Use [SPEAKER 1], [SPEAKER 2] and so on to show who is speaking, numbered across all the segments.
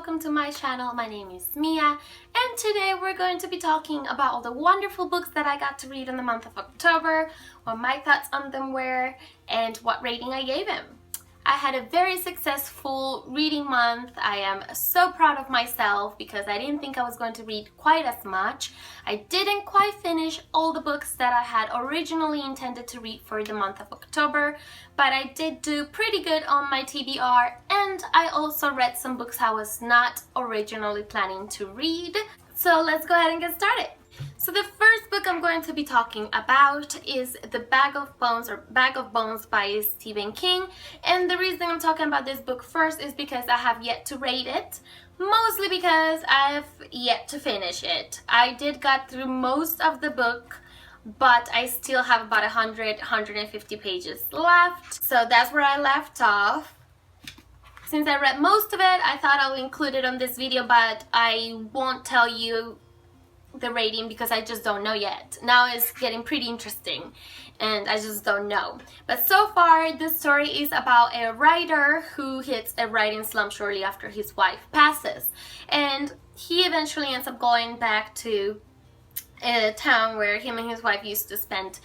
[SPEAKER 1] welcome to my channel. My name is Mia, and today we're going to be talking about all the wonderful books that I got to read in the month of October, what my thoughts on them were, and what rating I gave them. I had a very successful reading month. I am so proud of myself because I didn't think I was going to read quite as much. I didn't quite finish all the books that I had originally intended to read for the month of October, but I did do pretty good on my TBR, and I also read some books I was not originally planning to read. So let's go ahead and get started. So the first book I'm going to be talking about is The Bag of Bones by Stephen King. And the reason I'm talking about this book first is because I have yet to read it. Mostly because I've yet to finish it. I did got through most of the book, but I still have about 150 pages left. So that's where I left off. Since I read most of it, I thought I'll include it on this video, but I won't tell you the rating because I just don't know yet. Now it's getting pretty interesting and I just don't know. But so far this story is about a writer who hits a writing slump shortly after his wife passes, and he eventually ends up going back to a town where him and his wife used to spend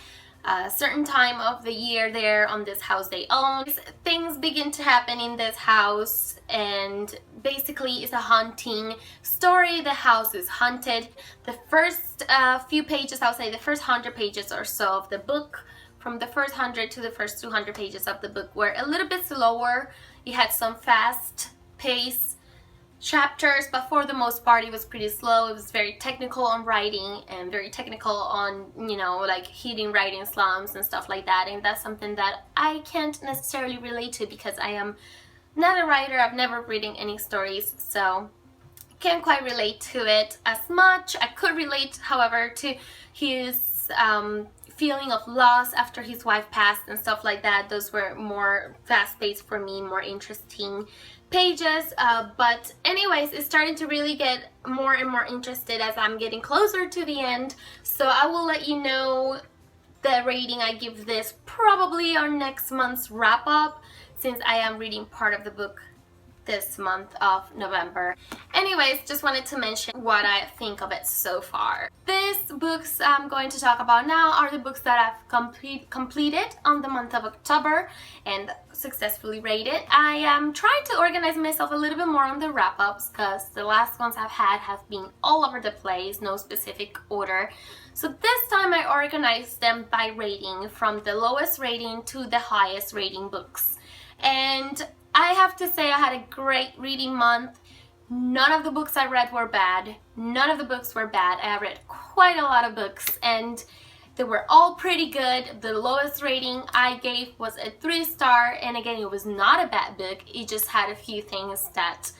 [SPEAKER 1] a certain time of the year there on this house they own. Things begin to happen in this house, and basically it's a haunting story. The house is haunted. The first few pages, I'll say the first 100 pages or so of the book, from the first 100 to the first 200 pages of the book, were a little bit slower. It had some fast pace chapters, but for the most part it was pretty slow. It was very technical on writing and very technical on, you know, like hitting writing slumps and stuff like that, and that's something that I can't necessarily relate to because I am not a writer. I've never written any stories, so can't quite relate to it as much. I could relate, however, to his feeling of loss after his wife passed and stuff like that. Those were more fast-paced for me, more interesting pages, but anyways, it's starting to really get more and more interested as I'm getting closer to the end, so I will let you know the rating I give this probably on next month's wrap-up, since I am reading part of the book this month of November. Anyways, just wanted to mention what I think of it so far. These books I'm going to talk about now are the books that I've completed on the month of October and successfully rated. I am trying to organize myself a little bit more on the wrap-ups because the last ones I've had have been all over the place, no specific order. So this time I organized them by rating, from the lowest rating to the highest rating books. And I have to say I had a great reading month. None of the books I read were bad. None of the books were bad. I read quite a lot of books and they were all pretty good. The lowest rating I gave was a 3-star, and again, it was not a bad book. It just had a few things that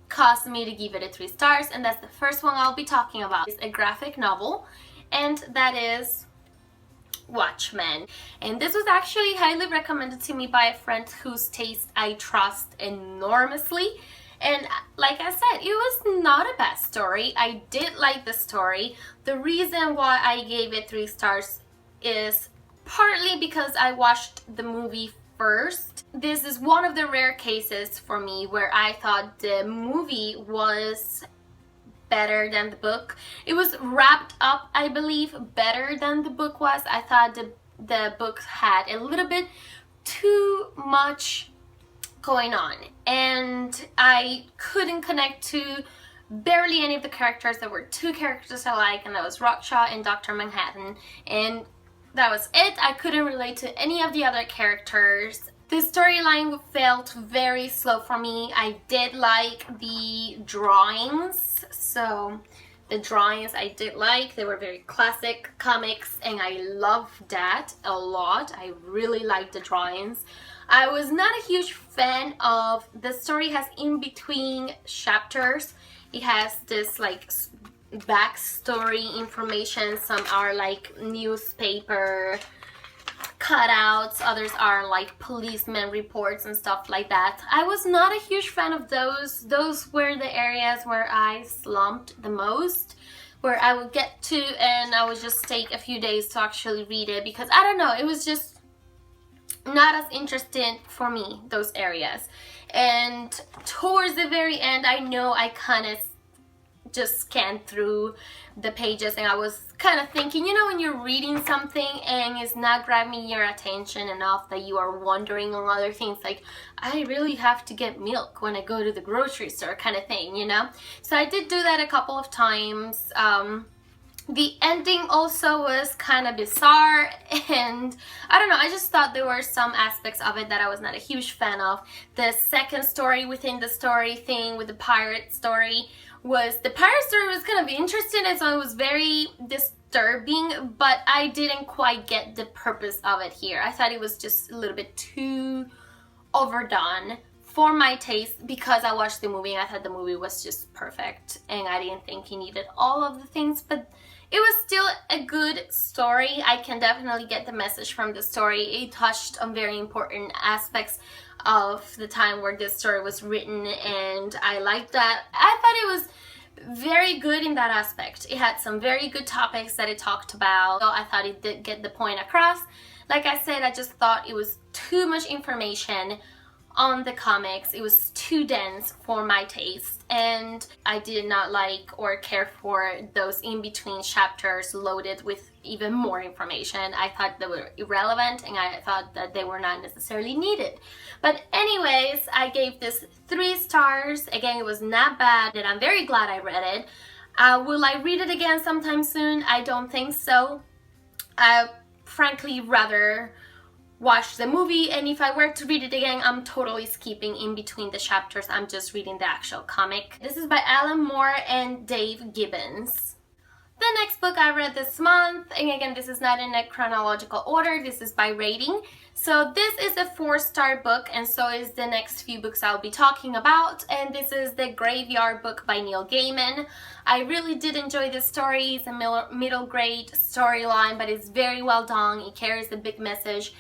[SPEAKER 1] caused me to give it a 3 stars, and that's the first one I'll be talking about. It's a graphic novel, and that is Watchmen. And this was actually highly recommended to me by a friend whose taste I trust enormously, and like I said, it was not a bad story. I did like the story. The reason why I gave it 3 stars is partly because I watched the movie first. This is one of the rare cases for me where I thought the movie was better than the book. It was wrapped up, I believe, better than the book was. I thought the book had a little bit too much going on, and I couldn't connect to barely any of the characters. There were 2 characters I like, and that was Rockshaw and Dr. Manhattan, and that was it. I couldn't relate to any of the other characters. The storyline felt very slow for me. I did like the drawings, so the drawings I did like. They were very classic comics, and I loved that a lot. I really liked the drawings. I was not a huge fan of the story. Has in between chapters. It has this like backstory information. Some are like newspaper cutouts, others are like policeman reports and stuff like that. I was not a huge fan of those. Those were the areas where I slumped the most, where I would get to and I would just take a few days to actually read it because I don't know, it was just not as interesting for me, those areas. and towards the very end, I know I kind of just scanned through the pages and I was kind of thinking, you know, when you're reading something and it's not grabbing your attention enough that you are wondering on other things, like, I really have to get milk when I go to the grocery store kind of thing, you know? So I did do that a couple of times. The ending also was kind of bizarre, and I don't know, I just thought there were some aspects of it that I was not a huge fan of. The second story within the story thing with the pirate story was kind of interesting, and so it was very disturbing, but I didn't quite get the purpose of it here. I thought it was just a little bit too overdone for my taste because I watched the movie and I thought the movie was just perfect and I didn't think he needed all of the things, but it was still a good story. I can definitely get the message from the story. It touched on very important aspects of the time where this story was written, and I liked that. I thought it was very good in that aspect. It had some very good topics that it talked about, so I thought it did get the point across. Like I said, I just thought it was too much information on the comics. It was too dense for my taste, and I did not like or care for those in-between chapters loaded with even more information. I thought they were irrelevant and I thought that they were not necessarily needed. But anyways, I gave this 3 stars. Again, it was not bad and I'm very glad I read it. Will I read it again sometime soon? I don't think so. I frankly rather watch the movie, and if I were to read it again, I'm totally skipping in between the chapters. I'm just reading the actual comic. This is by Alan Moore and Dave Gibbons. The next book I read this month, and again, this is not in a chronological order, this is by rating. So this is a 4-star book, and so is the next few books I'll be talking about, and this is The Graveyard book by Neil Gaiman. I really did enjoy this story. It's a middle grade storyline, but it's very well done. It carries a big message.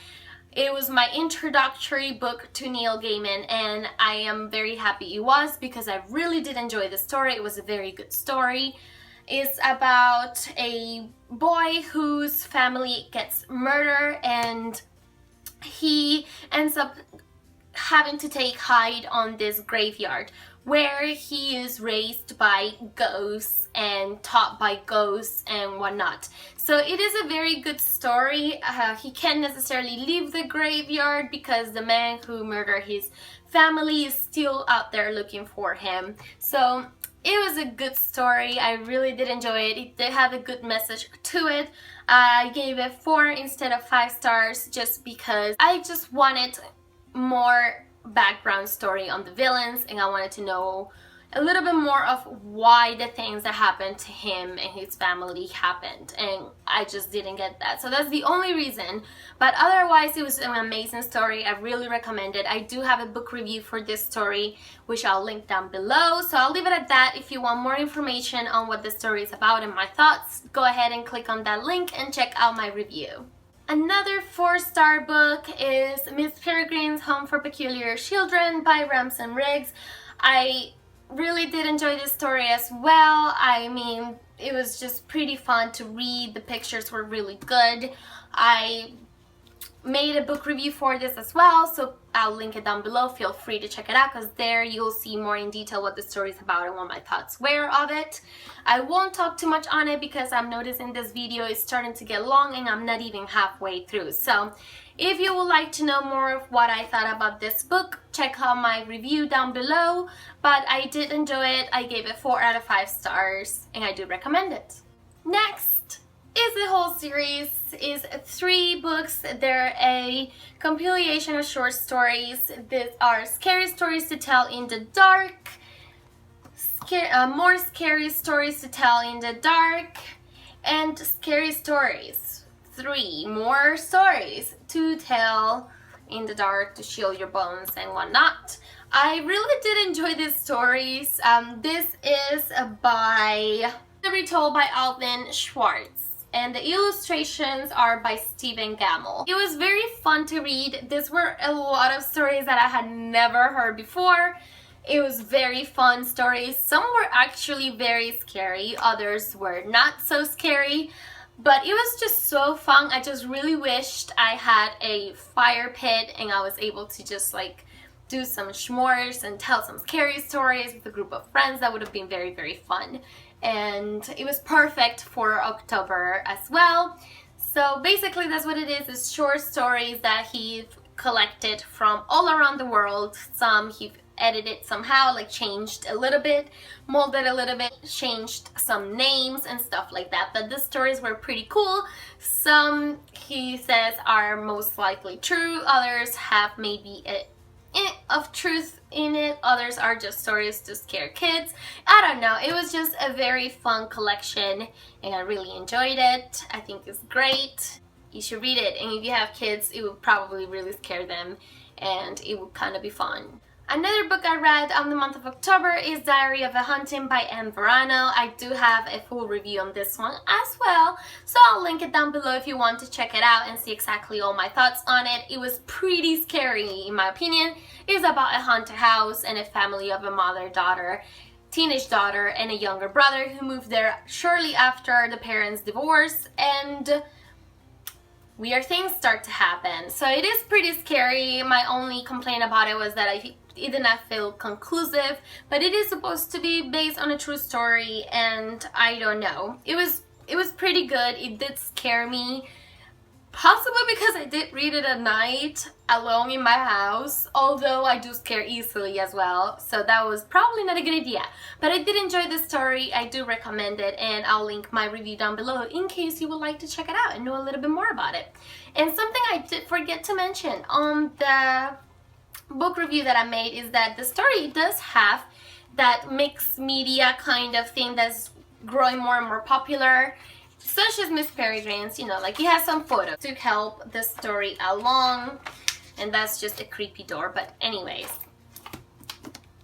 [SPEAKER 1] It was my introductory book to Neil Gaiman, and I am very happy it was because I really did enjoy the story. It was a very good story. It's about a boy whose family gets murdered, and he ends up having to take hide on this graveyard where he is raised by ghosts and taught by ghosts and whatnot. So it is a very good story. He can't necessarily leave the graveyard because the man who murdered his family is still out there looking for him. So it was a good story. I really did enjoy it. It did have a good message to it. I gave it 4 instead of 5 stars just because I just wanted more background story on the villains, and I wanted to know a little bit more of why the things that happened to him and his family happened, and I just didn't get that. So that's the only reason, but otherwise it was an amazing story. I really recommend it. I do have a book review for this story which I'll link down below, so I'll leave it at that. If you want more information on what the story is about and my thoughts, go ahead and click on that link and check out my review. Another 4-star book is Miss Peregrine's Home for Peculiar Children by Ramson Riggs. I really did enjoy this story as well. I mean, it was just pretty fun to read. The pictures were really good. I made a book review for this as well, so I'll link it down below. Feel free to check it out because there you'll see more in detail what the story is about and what my thoughts were of it. I won't talk too much on it because I'm noticing this video is starting to get long and I'm not even halfway through. So if you would like to know more of what I thought about this book, check out my review down below. But I did enjoy it. I gave it 4 out of 5 stars and I do recommend it. Next is the whole series. Is 3 books. They're a compilation of short stories. These are Scary Stories to Tell in the Dark, More Scary Stories to Tell in the Dark, and Scary Stories. 3 more stories to tell in the dark to chill your bones and whatnot. I really did enjoy these stories. This is retold by Alvin Schwartz, and the illustrations are by Stephen Gammell. It was very fun to read. These were a lot of stories that I had never heard before. It was very fun stories. Some were actually very scary, others were not so scary, but it was just so fun. I just really wished I had a fire pit and I was able to just like do some s'mores and tell some scary stories with a group of friends. That would have been very, very fun. And it was perfect for October as well. So basically that's what it is. It's short stories that he collected from all around the world. Some he edited somehow, like changed a little bit, molded a little bit, changed some names and stuff like that. But the stories were pretty cool. Some, he says, are most likely true. Others have maybe a of truth in it. Others are just stories to scare kids. I don't know. It was just a very fun collection and I really enjoyed it. I think it's great. You should read it, and if you have kids, it would probably really scare them and it would kind of be fun. Another book I read on the month of October is Diary of a Hunting by M. Verano. I do have a full review on this one as well, so I'll link it down below if you want to check it out and see exactly all my thoughts on it. It was pretty scary in my opinion. It's about a haunted house and a family of a mother, daughter, teenage daughter, and a younger brother who moved there shortly after the parents' divorce, and weird things start to happen. So it is pretty scary. My only complaint about it was that it did not feel conclusive, but it is supposed to be based on a true story, and I don't know. It was pretty good. It did scare me, possibly because I did read it at night alone in my house, although I do scare easily as well, so that was probably not a good idea. But I did enjoy the story. I do recommend it, and I'll link my review down below in case you would like to check it out and know a little bit more about it. And something I did forget to mention on the book review that I made is that the story does have that mixed media kind of thing that's growing more and more popular, such as Miss Peregrine's, you know, like it has some photos to help the story along, and that's just a creepy door. But anyways,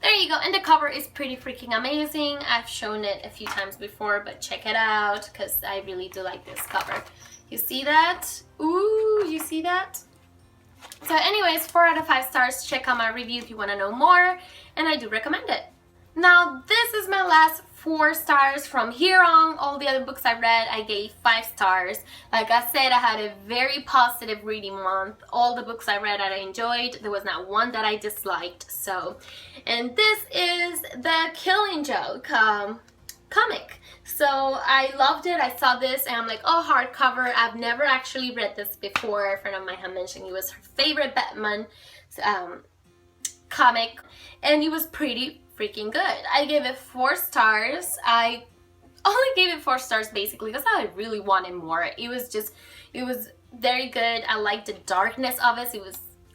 [SPEAKER 1] there you go. And the cover is pretty freaking amazing. I've shown it a few times before, but check it out because I really do like this cover. You see that? Ooh, you see that? So anyways, 4 out of 5 stars. Check out my review if you want to know more, and I do recommend it. Now this is my last 4 stars. From here on, all the other books I read, I gave 5 stars. Like I said, I had a very positive reading month. All the books I read I enjoyed. There was not one that I disliked. So, and this is the Killing Joke comic. So I loved it. I saw this and I'm like, oh, hardcover. I've never actually read this before. A friend of mine had mentioned it was her favorite Batman comic, and it was pretty freaking good. I gave it 4 stars. I only gave it 4 stars basically because I really wanted more. It was very good. I liked the darkness of it.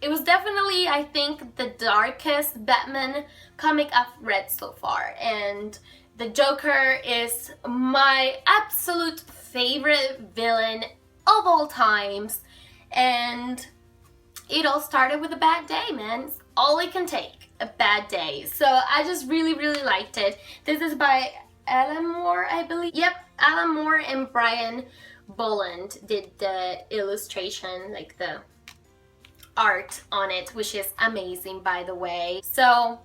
[SPEAKER 1] It was definitely, I think, the darkest Batman comic I've read so far, and the Joker is my absolute favorite villain of all times, and it all started with a bad day, man. It's all it can take, a bad day. So I just really, really liked it. This is by Alan Moore, I believe. Yep, Alan Moore and Brian Bolland did the illustration, like the art on it, which is amazing, by the way. So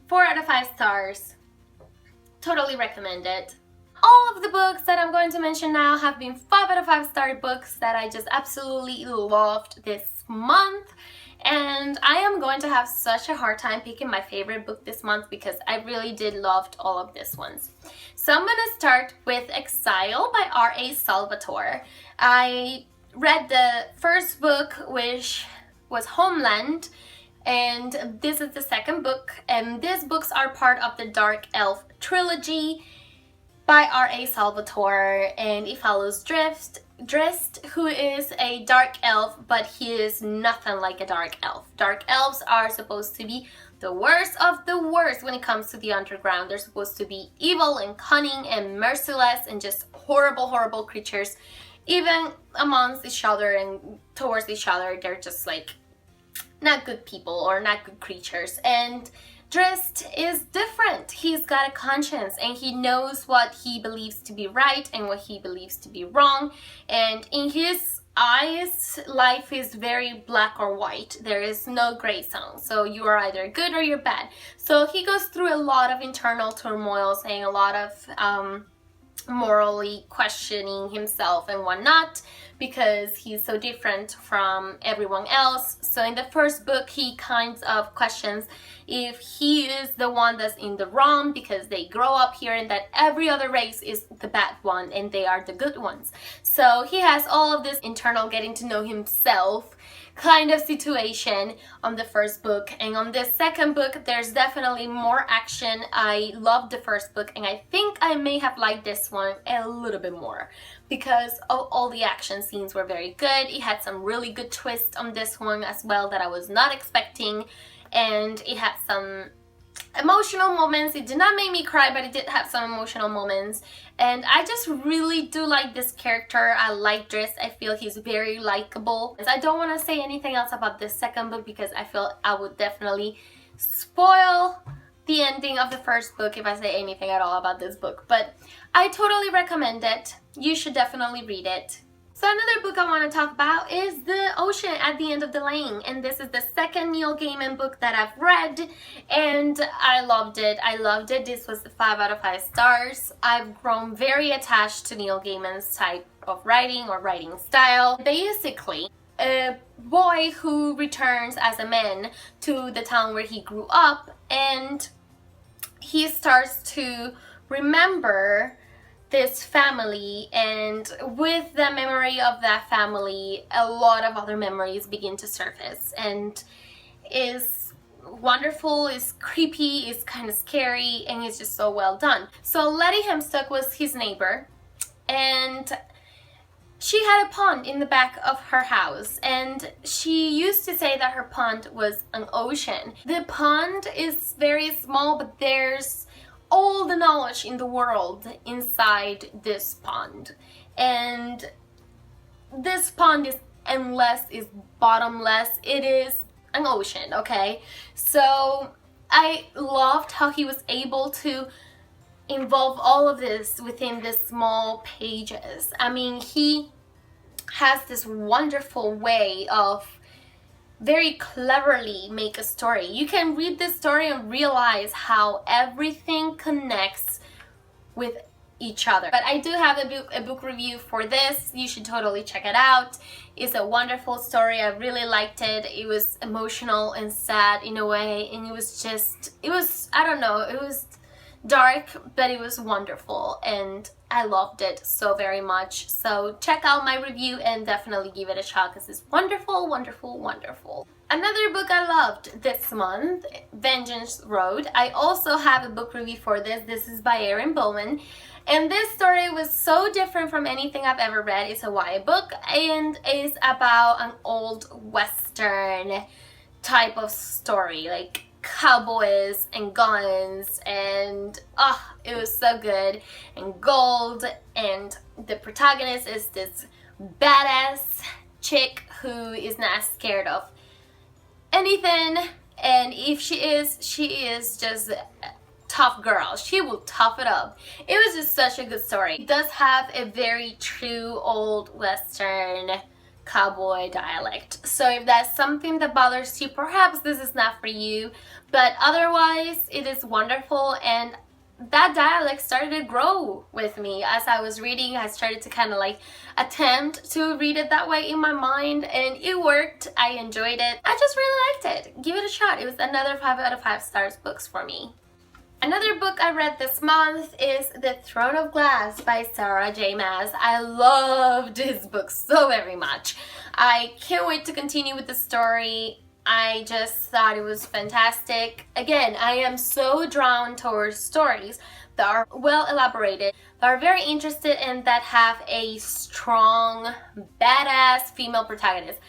[SPEAKER 1] 4 out of 5 stars. Totally recommend it. All of the books that I'm going to mention now have been 5 out of 5 star books that I just absolutely loved this month. And I am going to have such a hard time picking my favorite book this month because I really did love all of these ones. So I'm going to start with Exile by R.A. Salvatore. I read the first book, which was Homeland, and this is the second book, and these books are part of the Dark Elf Trilogy by R.A. Salvatore, and it follows Drizzt, who is a dark elf, but he is nothing like a dark elf. Dark elves are supposed to be the worst of the worst when it comes to the underground. They're supposed to be evil and cunning and merciless and just horrible, horrible creatures. Even amongst each other and towards each other, they're just like not good people or not good creatures. And Drizzt is different. He's got a conscience and he knows what he believes to be right and what he believes to be wrong. And in his eyes, life is very black or white. There is no gray zone. So you are either good or you're bad. So he goes through a lot of internal turmoils and a lot of morally questioning himself and whatnot because he's so different from everyone else. So in the first book, he kind of questions if he is the one that's in the wrong because they grow up hearing that every other race is the bad one and they are the good ones. So he has all of this internal getting to know himself kind of situation on the first book, and on the second book there's definitely more action. I loved the first book and I think I may have liked this one a little bit more because all the action scenes were very good. It had some really good twists on this one as well that I was not expecting, and it had some emotional moments. It did not make me cry, but it did have some emotional moments, and I just really do like this character. I like Driss. I feel he's very likable. I don't want to say anything else about this second book because I feel I would definitely spoil the ending of the first book if I say anything at all about this book, but I totally recommend it. You should definitely read it. So another book I want to talk about is The Ocean at the End of the Lane, and this is the second Neil Gaiman book that I've read, and I loved it. I loved it. This was 5 out of 5 stars. I've grown very attached to Neil Gaiman's type of writing or writing style. Basically, a boy who returns as a man to the town where he grew up, and he starts to remember this family, and with the memory of that family a lot of other memories begin to surface, and is wonderful, is creepy, is kind of scary, and it's just so well done. So Letty Hemstock was his neighbor, and she had a pond in the back of her house, and she used to say that her pond was an ocean. The pond is very small, but there's all the knowledge in the world inside this pond, and this pond is endless, is bottomless, it is an ocean, okay? So I loved how he was able to involve all of this within the small pages. I mean, he has this wonderful way of very cleverly make a story. You can read this story and realize how everything connects with each other. But I do have a book review for this. You should totally check it out. It's a wonderful story. I really liked it. It was emotional and sad in a way, and it was I don't know, it was dark, but it was wonderful, and I loved it so very much. So check out my review and definitely give it a shot because it's wonderful, wonderful, wonderful. Another book I loved this month, Vengeance Road. I also have a book review for this. This is by Erin Bowman, and this story was so different from anything I've ever read. It's a YA book and is about an old Western type of story, like cowboys and guns, and it was so good, and gold, and the protagonist is this badass chick who is not scared of anything, and if she is just a tough girl. She will tough it up. It was just such a good story. It does have a very true old Western cowboy dialect, so if that's something that bothers you, perhaps this is not for you, but otherwise it is wonderful, and that dialect started to grow with me as I was reading. I started to kind of like attempt to read it that way in my mind, and it worked. I enjoyed it. I just really liked it. Give it a shot. It was another 5 out of 5 stars books for me. Another book I read this month is The Throne of Glass by Sarah J. Maas. I loved this book so very much. I can't wait to continue with the story. I just thought it was fantastic. Again, I am so drawn towards stories that are well elaborated, that are very interested, and that have a strong, badass female protagonist.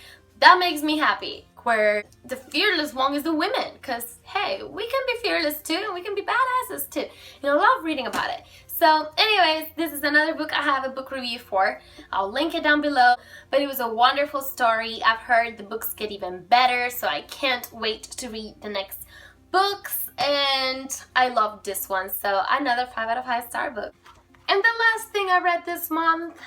[SPEAKER 1] That makes me happy. Where the fearless one is the women, because hey, we can be fearless too, and we can be badasses too. I love reading about it. So anyways, this is another book I have a book review for. I'll link it down below, but it was a wonderful story. I've heard the books get even better, so I can't wait to read the next books, and I loved this one, so another 5 out of 5 star book. And the last thing I read this month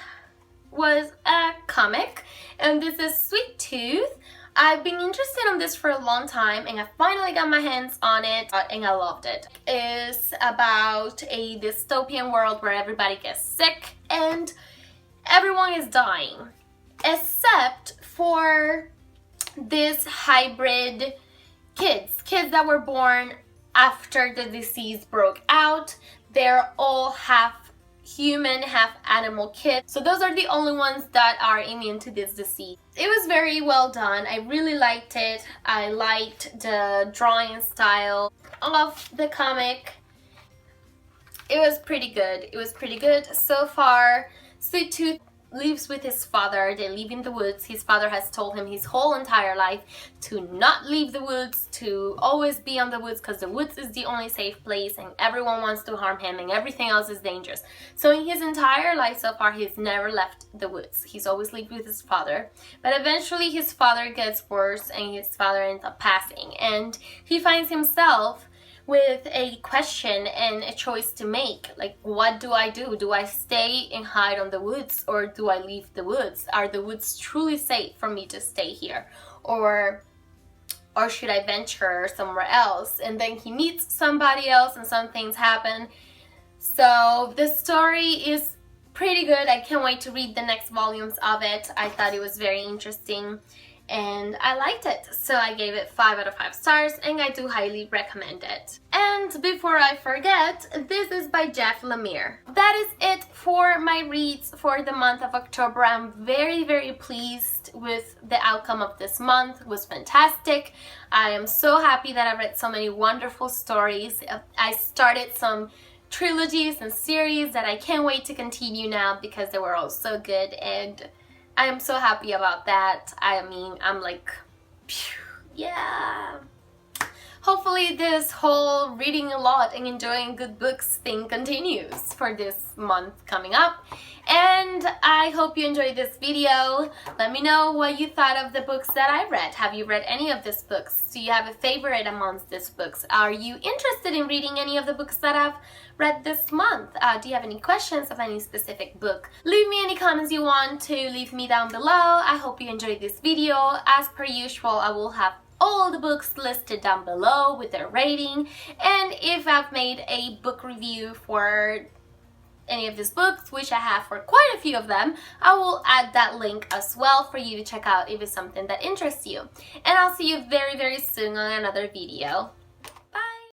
[SPEAKER 1] was a comic, and this is Sweet Tooth I've been interested in this for a long time, and I finally got my hands on it, and I loved it. It's about a dystopian world where everybody gets sick and everyone is dying, except for this hybrid kids that were born after the disease broke out. They're all half human, half animal kids. So those are the only ones that are immune to this disease. It was very well done. I really liked it. I liked the drawing style of the comic. It was pretty good. It was pretty good. So far, Sweet Tooth lives with his father. They live in the woods. His father has told him his whole entire life to not leave the woods, to always be on the woods, because the woods is the only safe place and everyone wants to harm him and everything else is dangerous. So in his entire life so far, he's never left the woods. He's always lived with his father. But eventually his father gets worse and his father ends up passing, and he finds himself with a question and a choice to make. Like, what do I do? Do I stay and hide on the woods, or do I leave the woods? Are the woods truly safe for me to stay here? Or should I venture somewhere else? And then he meets somebody else and some things happen. So the story is pretty good. I can't wait to read the next volumes of it. I thought it was very interesting and I liked it, so I gave it 5 out of 5 stars, and I do highly recommend it. And before I forget, this is by Jeff Lemire. That is it for my reads for the month of October. I'm very pleased with the outcome of this month. It was fantastic. I am so happy that I read so many wonderful stories. I started some trilogies and series that I can't wait to continue now because they were all so good, and I am so happy about that. I mean, I'm like, phew, yeah. Hopefully this whole reading a lot and enjoying good books thing continues for this month coming up. And I hope you enjoyed this video. Let me know what you thought of the books that I read. Have you read any of these books? Do you have a favorite amongst these books? Are you interested in reading any of the books that I've read this month? Do you have any questions of any specific book? Leave me any comments you want to leave me down below. I hope you enjoyed this video. As per usual, I will have all the books listed down below with their rating, and if I've made a book review for any of these books, which I have for quite a few of them, I will add that link as well for you to check out if it's something that interests you. And I'll see you very soon on another video.